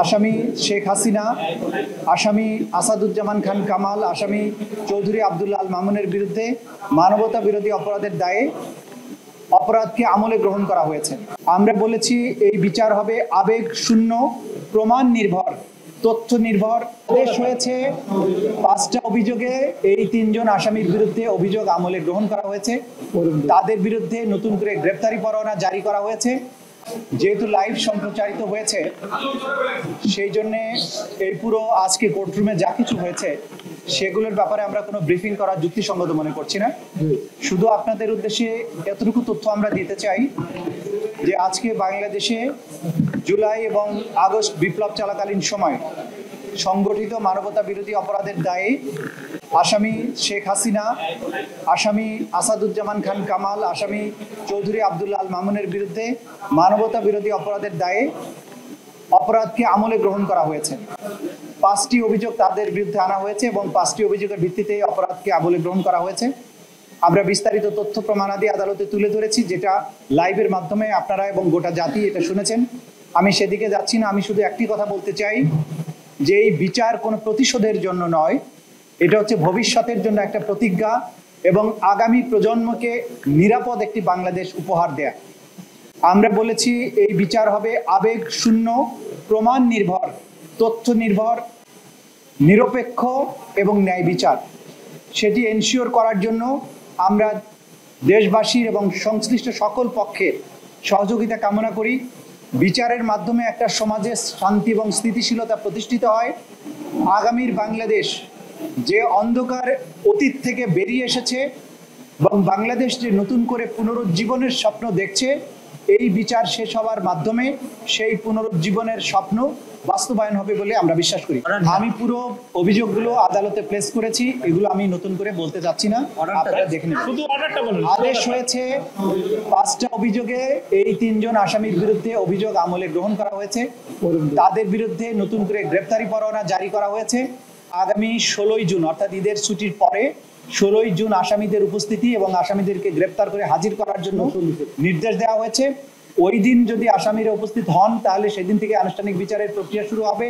আসামি শেখ হাসিনা, আসামি আসাদুজ্জামান খান কামাল, আসামি চৌধুরী আব্দুল্লাহ আল মামুনের বিরুদ্ধে মানবতা বিরোধী অপরাধের দায়ে অপরাধকে আমলে গ্রহণ করা হয়েছে। আমরা বলেছি এই বিচার হবে আবেগ শূন্য, প্রমাণ নির্ভর, তথ্য নির্ভর। দেশ হয়েছে 5টা অভিযোগে এই 3 জন আসামির বিরুদ্ধে অভিযোগ আমলে গ্রহণ করা হয়েছে। তাদের বিরুদ্ধে নতুন করে গ্রেপ্তারি পরোয়ানা জারি করা হয়েছে। যেহেতু লাইভ সম্প্রচারিত হয়েছে, সেই জন্যে এই পুরো আজকে কোর্টরুমে যা কিছু হয়েছে সেগুলোর ব্যাপারে আমরা কোনো ব্রিফিং করার যুক্তিসঙ্গত মনে করছি না। শুধু আপনাদের উদ্দেশ্যে এতটুকু তথ্য আমরা দিতে চাই যে আজকে বাংলাদেশে জুলাই এবং আগস্ট বিপ্লব চলাকালীন সময় সংগঠিত মানবতা বিরোধী অপরাধের দায়ে আসামি শেখ হাসিনা, আসামি আসাদুজ্জামান খান কামাল, আসামি চৌধুরী আব্দুল্লাহ আল মামুনের বিরুদ্ধে মানবতা বিরোধী অপরাধের দায়ে অপরাধকে আমলে গ্রহণ করা হয়েছে। 5টি অভিযোগ তাদের বিরুদ্ধে আনা হয়েছে এবং 5টি অভিযোগের ভিত্তিতে অপরাধকে আমলে গ্রহণ করা হয়েছে। আমরা বিস্তারিত তথ্য প্রমাণাদি আদালতে তুলে ধরেছি, যেটা লাইভের মাধ্যমে আপনারা এবং গোটা জাতি এটা শুনেছেন। আমি সেদিকে যাচ্ছি না। আমি শুধু একটি কথা বলতে চাই যে এই বিচার কোনো প্রতিশোধের জন্য নয়, এটা হচ্ছে ভবিষ্যতের জন্য একটা প্রতিজ্ঞা এবং আগামী প্রজন্মকে নিরাপদ একটি বাংলাদেশ উপহার দেয়া। আমরা বলেছি এই বিচার হবে আবেগ শূন্য, প্রমাণ নির্ভর, তথ্য নির্ভর, নিরপেক্ষ এবং ন্যায় বিচার। সেটি এনশিওর করার জন্য আমরা দেশবাসীর এবং সংশ্লিষ্ট সকল পক্ষের সহযোগিতা কামনা করি। বিচারের মাধ্যমে একটা সমাজে শান্তি এবং স্থিতিশীলতা প্রতিষ্ঠিত হয়। আগামীর বাংলাদেশ যে অন্ধকার অতীত থেকে বেরিয়ে এসেছে এবং বাংলাদেশ যে নতুন করে পুনরুজ্জীবনের স্বপ্ন দেখছে, এই বিচার শেষ হওয়ার মাধ্যমে সেই পুনরুজ্জীবনের স্বপ্ন বাস্তবায়ন হবে বলে আমরা বিশ্বাস করি। আমি পুরো অভিযোগগুলো আদালতে প্লেস করেছি, এগুলো আমি নতুন করে বলতে যাচ্ছি না, আপনারা দেখে নেবেন। আদেশ হয়েছে 5টা অভিযোগে এই 3 জন আসামির বিরুদ্ধে অভিযোগ আমলে গ্রহণ করা হয়েছে। তাদের বিরুদ্ধে নতুন করে গ্রেপ্তারি পরোয়ানা জারি করা হয়েছে। আগামী 16ই জুন অর্থাৎ ঈদের ছুটির পরে 16ই জুন আসামিদের উপস্থিতি এবং আসামিদেরকে গ্রেপ্তার করে হাজির করার জন্য নির্দেশ দেওয়া হয়েছে। ওই দিন যদি আসামিরা উপস্থিত হন তাহলে সেদিন থেকে আনুষ্ঠানিক বিচারের প্রক্রিয়া শুরু হবে।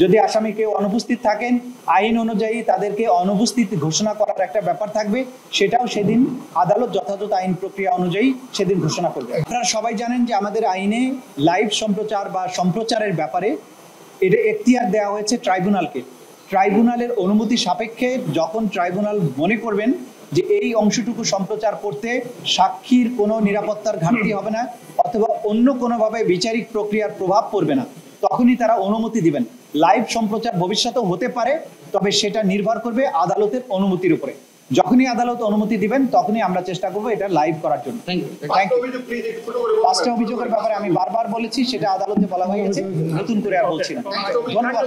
যদি আসামি কেউ অনুপস্থিত থাকেন, আইন অনুযায়ী তাদেরকে অনুপস্থিত ঘোষণা করার একটা ব্যাপার থাকবে, সেটাও সেদিন আদালত যথাযথ আইন প্রক্রিয়া অনুযায়ী সেদিন ঘোষণা করবে। আপনারা সবাই জানেন যে আমাদের আইনে লাইভ সম্প্রচার বা সম্প্রচারের ব্যাপারে এটা এখতিয়ার দেওয়া হয়েছে ট্রাইব্যুনালকে। ট্রাইব্যুনালের অনুমতি সাপেক্ষে যখন ট্রাইব্যুনাল মনে করবেন যে এই অংশটুকু সম্প্রচার করতে সাক্ষীর কোনো নিরাপত্তার ঘাটতি হবে না অথবা অন্য কোনোভাবে বিচারিক প্রক্রিয়ার প্রভাব পড়বে না, তখনই তারা অনুমতি দিবেন। লাইভ সম্প্রচার ভবিষ্যতেও হতে পারে, তবে সেটা নির্ভর করবে আদালতের অনুমতির উপরে। যখনই আদালত অনুমতি দিবেন তখনই আমরা চেষ্টা করবো এটা লাইভ করার জন্য। 5টা অভিযোগের ব্যাপারে আমি বারবার বলেছি, সেটা আদালতে বলা হয়ে গেছে, নতুন করে আর বলছি না। ধন্যবাদ।